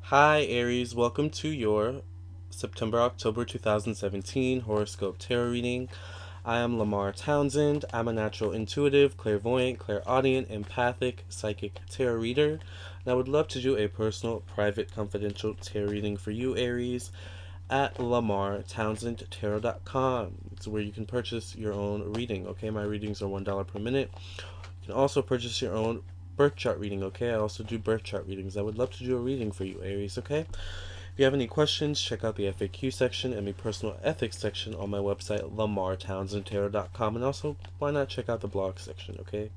Hi Aries, welcome to your September-October 2017 horoscope tarot reading. I am Lamar Townsend. I'm a natural intuitive, clairvoyant, clairaudient, empathic, psychic tarot reader. And I would love to do a personal, private, confidential tarot reading for you, Aries, at lamartownsendtarot.com. It's where you can purchase your own reading, okay? My readings are $1 per minute. You can also purchase your own birth chart reading, okay? I also do birth chart readings. I would love to do a reading for you, Aries, okay? If you have any questions, check out the FAQ section and the personal ethics section on my website, lamartownsendtarot.com. And also, why not check out the blog section, okay?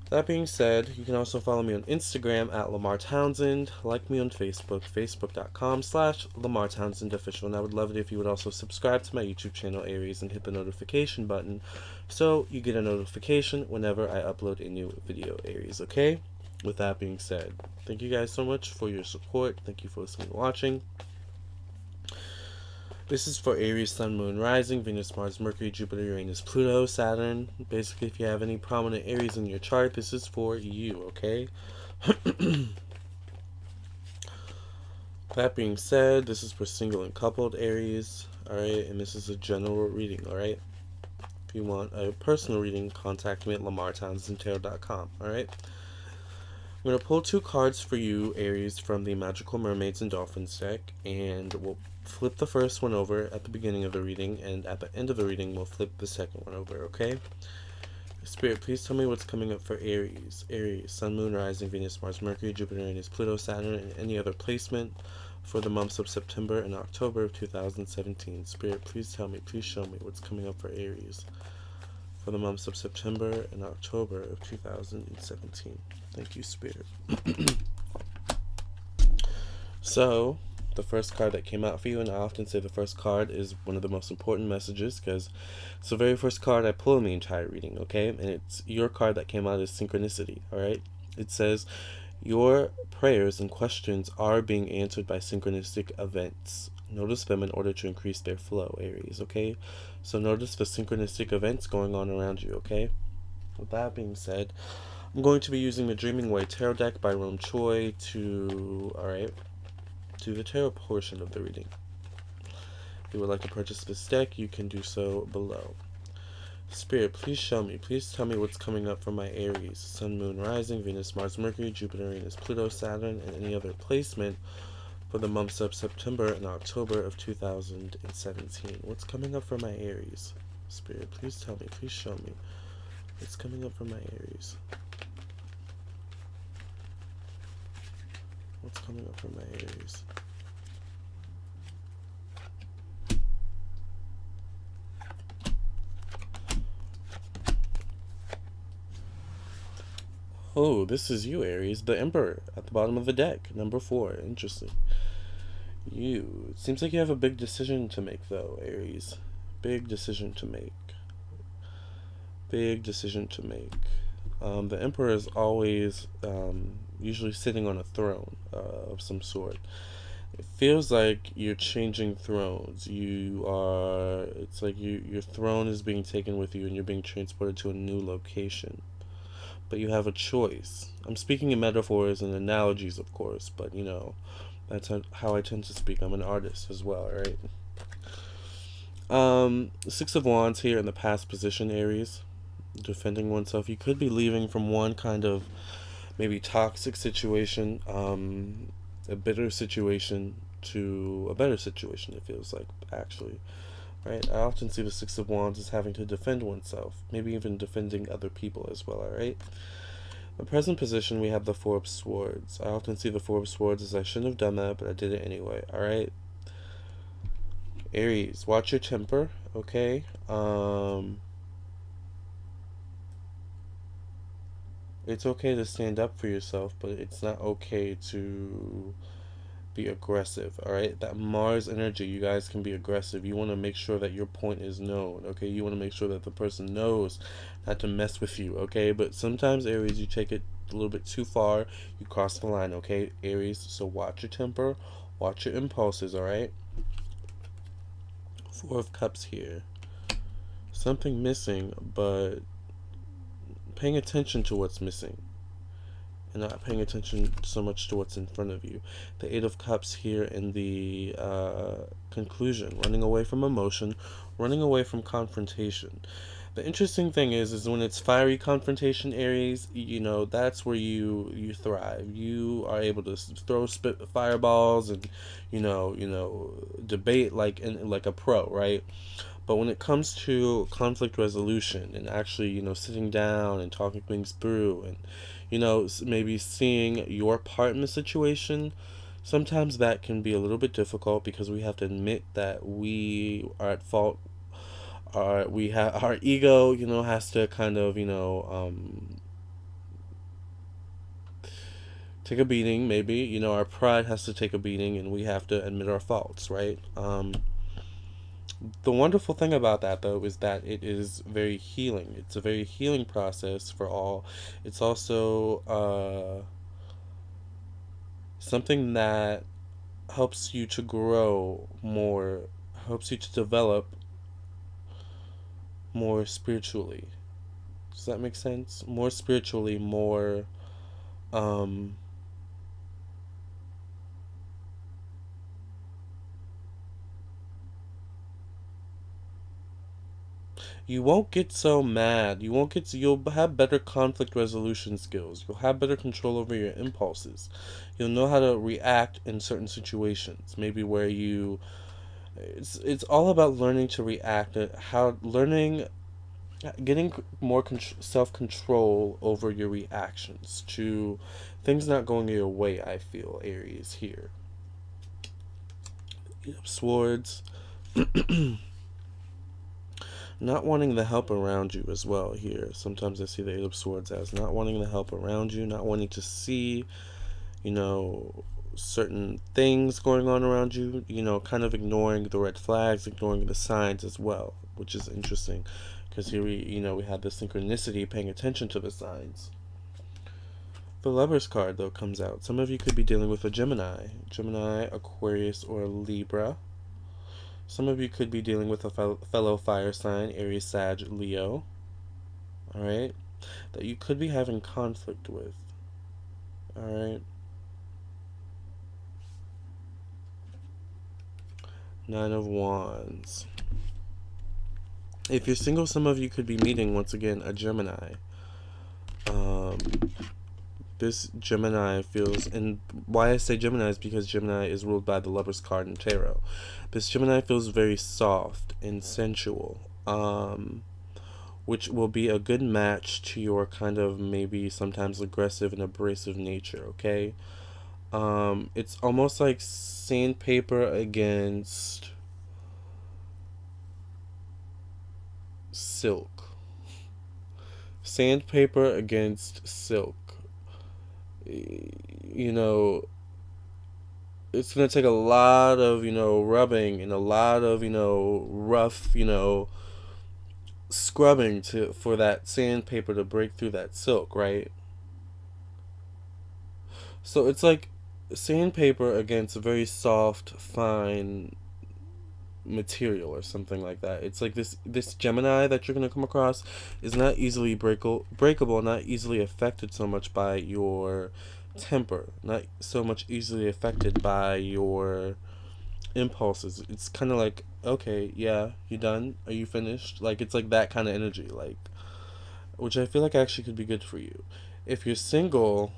That being said, you can also follow me on Instagram at Lamar Townsend, like me on Facebook, facebook.com/Lamar Townsend Official, and I would love it if you would also subscribe to my YouTube channel, Aries, and hit the notification button so you get a notification whenever I upload a new video, Aries, okay? With that being said, thank you guys so much for your support. Thank you for listening and watching. This is for Aries, Sun, Moon, Rising, Venus, Mars, Mercury, Jupiter, Uranus, Pluto, Saturn. Basically, if you have any prominent Aries in your chart, this is for you, okay? That being said, this is for single and coupled Aries, alright? And this is a general reading, alright? If you want a personal reading, contact me at lamartownsendtarot.com, alright? I'm going to pull two cards for you, Aries, from the Magical Mermaids and Dolphins deck, and we'll flip the first one over at the beginning of the reading, and at the end of the reading, we'll flip the second one over, okay? Spirit, please tell me what's coming up for Aries. Aries, Sun, Moon, Rising, Venus, Mars, Mercury, Jupiter, Uranus, Pluto, Saturn, and any other placement for the months of September and October of 2017. Spirit, please tell me, please show me what's coming up for Aries for the months of September and October of 2017. Thank you, Spirit. So, the first card that came out for you, and I often say the first card is one of the most important messages because it's the very first card I pull in the entire reading, okay? And it's your card that came out as synchronicity, alright? It says, your prayers and questions are being answered by synchronistic events. Notice them in order to increase their flow, Aries, okay? So notice the synchronistic events going on around you, okay? With that being said, I'm going to be using the Dreaming Way Tarot deck by Rome Choi to the tarot portion of the reading. If you would like to purchase this deck, you can do so below. Spirit, please show me, please tell me what's coming up for my Aries, Sun, Moon, Rising, Venus, Mars, Mercury, Jupiter, Uranus, Pluto, Saturn, and any other placement for the months of September and October of 2017. What's coming up for my Aries? Spirit, please tell me, please show me what's coming up for my Aries. What's coming up for my Aries? Oh, this is you, Aries, the Emperor, at the bottom of the deck, number 4. Interesting. It seems like you have a big decision to make, though, Aries. Big decision to make. Big decision to make. The Emperor is always usually sitting on a throne of some sort. It feels like you're changing thrones. It's like your throne is being taken with you and you're being transported to a new location. But you have a choice. I'm speaking in metaphors and analogies, of course, but you know, that's how I tend to speak. I'm an artist as well, right? Six of Wands here in the past position, Aries. Defending oneself. You could be leaving from one kind of maybe toxic situation, a bitter situation, to a better situation, it feels like, actually. Right? I often see the Six of Wands as having to defend oneself, maybe even defending other people as well, alright? The present position, we have the Four of Swords. I often see the Four of Swords as I shouldn't have done that, but I did it anyway, alright? Aries, watch your temper, okay? It's okay to stand up for yourself, but it's not okay to be aggressive, alright? That Mars energy, you guys can be aggressive. You want to make sure that your point is known, okay? You want to make sure that the person knows not to mess with you, okay? But sometimes, Aries, you take it a little bit too far. You cross the line, okay, Aries? So watch your temper, watch your impulses, alright? Four of Cups here. Something missing, but paying attention to what's missing. and not paying attention so much to what's in front of you. The Eight of Cups here in the conclusion, running away from emotion, running away from confrontation. The interesting thing is when it's fiery confrontation, Aries, that's where you thrive. You are able to throw fireballs and debate like a pro, right? But when it comes to conflict resolution and actually, sitting down and talking things through and, maybe seeing your part in the situation, sometimes that can be a little bit difficult because we have to admit that we are at fault. Our ego, has to kind of, take a beating. Maybe, our pride has to take a beating, and we have to admit our faults, right? The wonderful thing about that, though, is that it is very healing. It's a very healing process for all. It's also something that helps you to grow more, helps you to develop more spiritually. Does that make sense? More spiritually, more um, you won't get so mad. You'll have better conflict resolution skills. You'll have better control over your impulses. You'll know how to react in certain situations. Maybe where it's all about learning to react, how learning getting more self-control over your reactions to things not going your way. I feel Aries here. Eight of Swords. Not wanting the help around you as well here. Sometimes I see the Eight of Swords as not wanting the help around you, not wanting to see, you know, certain things going on around you, kind of ignoring the red flags, ignoring the signs as well, which is interesting because here we have the synchronicity, paying attention to the signs. The Lover's card, though, comes out. Some of you could be dealing with a Gemini, Aquarius, or Libra. Some of you could be dealing with a fellow fire sign, Aries, Sag, Leo. Alright? That you could be having conflict with. Alright? Nine of Wands. If you're single, some of you could be meeting, once again, a Gemini. This Gemini feels, and why I say Gemini is because Gemini is ruled by the Lover's card in tarot. This Gemini feels very soft and sensual, which will be a good match to your kind of maybe sometimes aggressive and abrasive nature, okay? It's almost like sandpaper against silk. Sandpaper against silk. It's going to take a lot of, rubbing and a lot of, rough, scrubbing for that sandpaper to break through that silk, right? So it's like sandpaper against a very soft, fine material or something like that. It's like this Gemini that you're going to come across is not easily breakable, not easily affected so much by your temper, not so much easily affected by your impulses. It's kind of like, okay, yeah, you done? Are you finished? Like, it's like that kind of energy, like, which I feel like actually could be good for you. If you're single,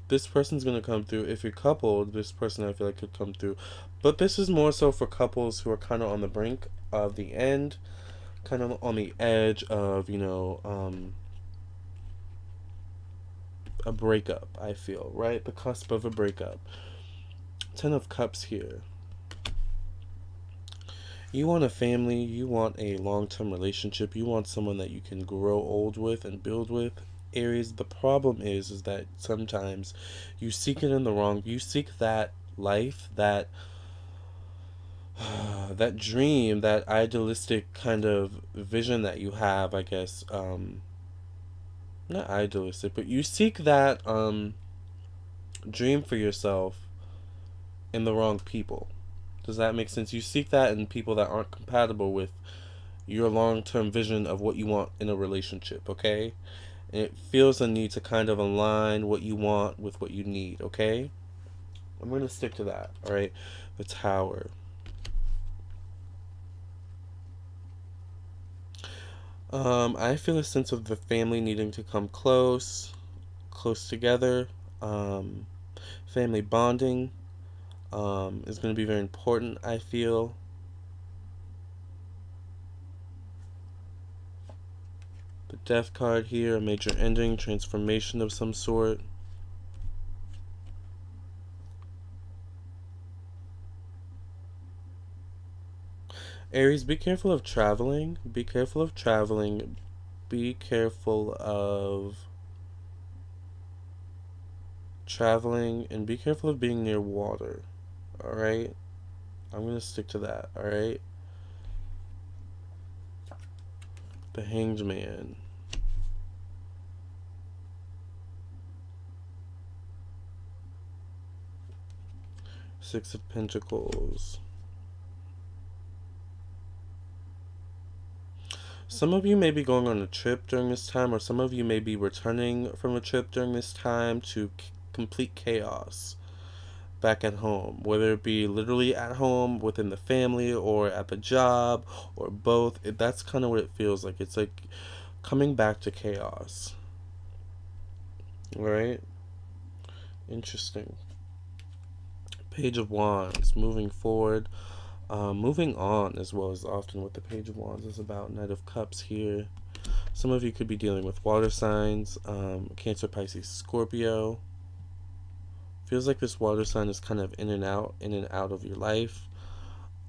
this person's gonna come through. If you're coupled, this person I feel like could come through. But this is more so for couples who are kind of on the brink of the end, kind of on the edge of, a breakup, I feel, right? The cusp of a breakup. Ten of Cups here. You want a family, you want a long-term relationship, you want someone that you can grow old with and build with. Aries, the problem is that sometimes you seek it in the wrong. You seek that life, that that dream, that idealistic kind of vision that you have, I guess. Not idealistic, but you seek that dream for yourself in the wrong people. Does that make sense? You seek that in people that aren't compatible with your long-term vision of what you want in a relationship, okay? And it feels a need to kind of align what you want with what you need, okay? I'm going to stick to that, all right? The Tower. I feel a sense of the family needing to come close together. Um, Family bonding is going to be very important, I feel. The Death card here, a major ending, transformation of some sort. Aries, be careful of traveling. Be careful of traveling. Be careful of traveling and be careful of being near water. Alright? I'm going to stick to that. Alright? The Hanged Man. Six of Pentacles. Some of you may be going on a trip during this time, or some of you may be returning from a trip during this time to complete chaos back at home, whether it be literally at home within the family or at the job or both. That's kind of what it feels like. It's like coming back to chaos. Right? Interesting. Page of Wands, moving forward. Moving on as well as often with the Page of Wands is about Knight of Cups here. Some of you could be dealing with water signs, Cancer, Pisces, Scorpio. Feels like this water sign is kind of in and out of your life.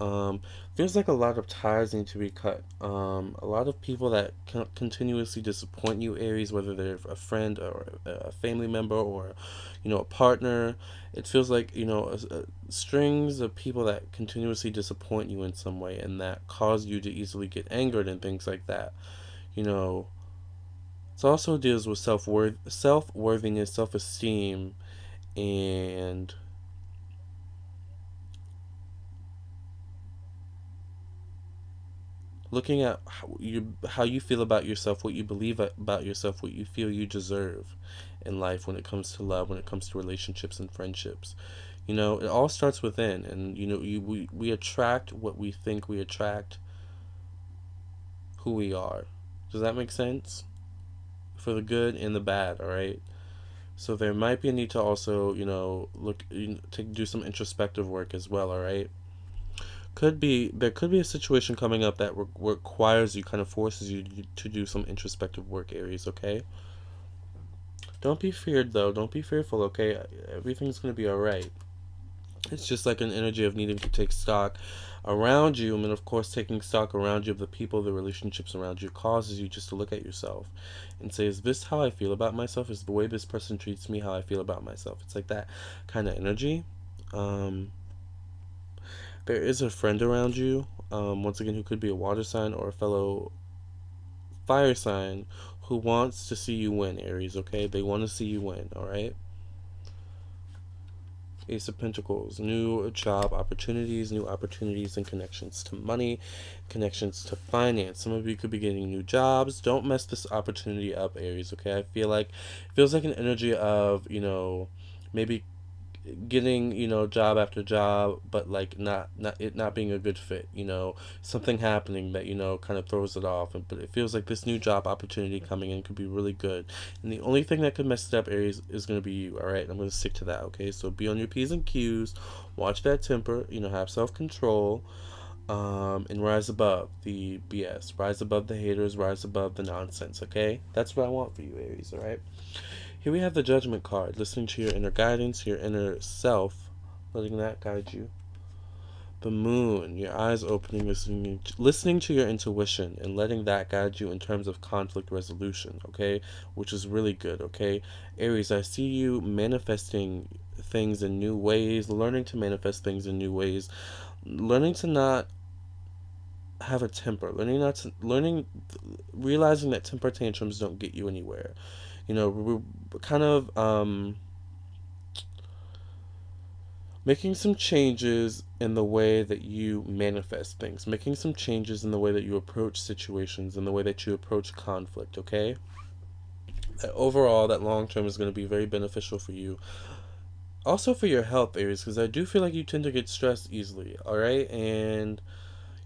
Um, Feels like a lot of ties need to be cut. A lot of people that continuously disappoint you, Aries, whether they're a friend or a family member or, a partner. It feels like, strings of people that continuously disappoint you in some way and that cause you to easily get angered and things like that. You know, it also deals with self-worthiness, self-esteem, and looking at how you feel about yourself, what you believe about yourself, what you feel you deserve in life when it comes to love, when it comes to relationships and friendships. It all starts within, and we attract what we think, we attract who we are. Does that make sense? For the good and the bad, all right? So there might be a need to also, look to do some introspective work as well, all right? There could be a situation coming up that requires you, kind of forces you to do some introspective work, Aries, okay? Don't be feared though, don't be fearful, okay? Everything's going to be all right. It's just like an energy of needing to take stock around you, and of course taking stock around you of the people, the relationships around you causes you just to look at yourself and say, is this how I feel about myself? Is the way this person treats me how I feel about myself? It's like that kind of energy. um there is a friend around you, once again, who could be a water sign or a fellow fire sign, who wants to see you win, Aries, okay? They want to see you win, alright? Ace of Pentacles, new job opportunities, new opportunities and connections to money, connections to finance. Some of you could be getting new jobs. Don't mess this opportunity up, Aries, okay? I feel like it feels like an energy of, maybe getting, job after job, but like not being a good fit, something happening that, kind of throws it off. But it feels like this new job opportunity coming in could be really good, and the only thing that could mess it up, Aries, is going to be you. All right, I'm going to stick to that, okay? So be on your P's and Q's, watch that temper, have self-control, and rise above the BS, rise above the haters, rise above the nonsense, okay? That's what I want for you, Aries. All right. Here we have the Judgment card, listening to your inner guidance, your inner self, letting that guide you. The Moon, your eyes opening, listening to your intuition and letting that guide you in terms of conflict resolution, okay? Which is really good, okay? Aries, I see you manifesting things in new ways, learning to manifest things in new ways, learning to not have a temper, realizing that temper tantrums don't get you anywhere. We're kind of making some changes in the way that you manifest things, making some changes in the way that you approach situations, in the way that you approach conflict, okay? That overall, that long term is going to be very beneficial for you. Also for your health, Aries, because I do feel like you tend to get stressed easily, alright? And,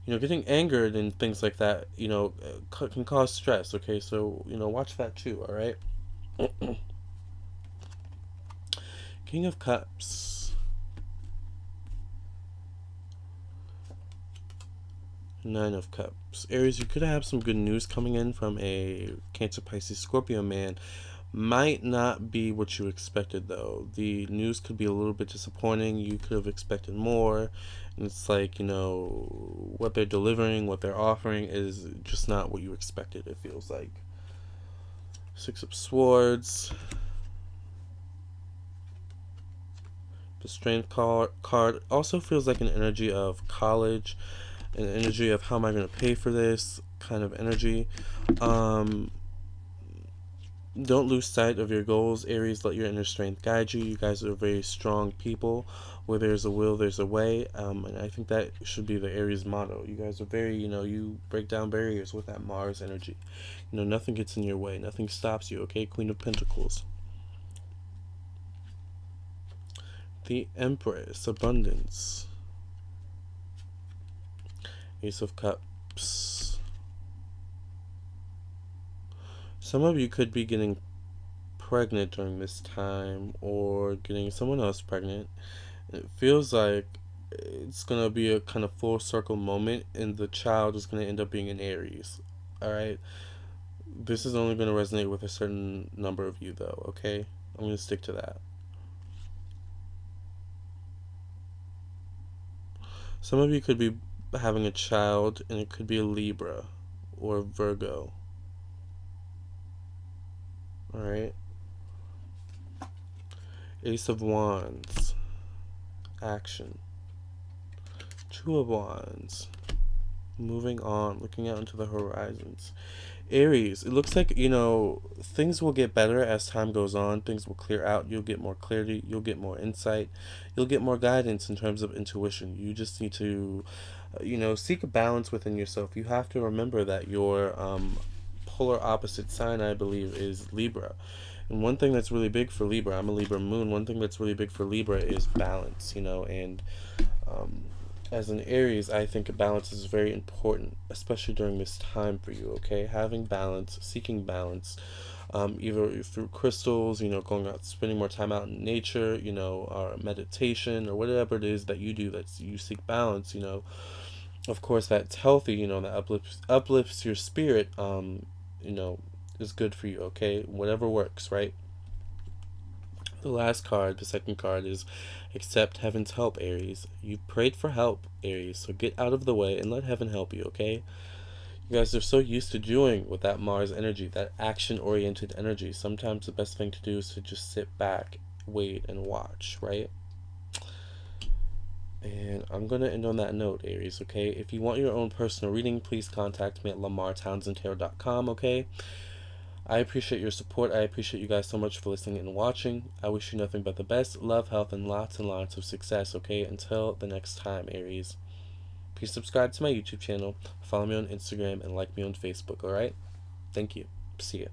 getting angered and things like that, can cause stress, okay? So, watch that too, alright? King of Cups. Nine of Cups. Aries, you could have some good news coming in from a Cancer, Pisces, Scorpio man. Might not be what you expected, though. The news could be a little bit disappointing. You could have expected more. And it's like, what they're delivering, what they're offering is just not what you expected, it feels like. Six of Swords. The Strength card also feels like an energy of college, an energy of how am I going to pay for this kind of energy. Um, don't lose sight of your goals, Aries. Let your inner strength guide you. You guys are very strong people. Where there's a will, there's a way. And I think that should be the Aries motto. You guys are very, you break down barriers with that Mars energy. Nothing gets in your way. Nothing stops you, okay? Queen of Pentacles. The Empress, abundance. Ace of Cups. Some of you could be getting pregnant during this time or getting someone else pregnant. It feels like it's going to be a kind of full circle moment and the child is going to end up being an Aries. Alright? This is only going to resonate with a certain number of you, though, okay? I'm going to stick to that. Some of you could be having a child and it could be a Libra or Virgo. Alright? Ace of Wands. Action. Two of Wands. Moving on, looking out into the horizons. Aries, it looks like, things will get better as time goes on. Things will clear out. You'll get more clarity. You'll get more insight. You'll get more guidance in terms of intuition. You just need to, seek a balance within yourself. You have to remember that your polar opposite sign, I believe, is Libra. And one thing that's really big for Libra, I'm a Libra moon, one thing that's really big for Libra is balance, and as an Aries, I think a balance is very important, especially during this time for you, okay? Having balance, seeking balance, either through crystals, going out, spending more time out in nature, or meditation, or whatever it is that you do that you seek balance, of course, that's healthy, that uplifts your spirit, you know, is good for you, okay? Whatever works, right? The last card, the second card, is accept heaven's help, Aries. You've prayed for help, Aries, so get out of the way and let heaven help you, okay? You guys are so used to doing with that Mars energy, that action-oriented energy. Sometimes the best thing to do is to just sit back, wait, and watch, right? And I'm going to end on that note, Aries, okay? If you want your own personal reading, please contact me at lamartownsendtarot.com, okay? I appreciate your support. I appreciate you guys so much for listening and watching. I wish you nothing but the best, love, health, and lots of success, okay? Until the next time, Aries. Please subscribe to my YouTube channel, follow me on Instagram, and like me on Facebook, alright? Thank you. See ya.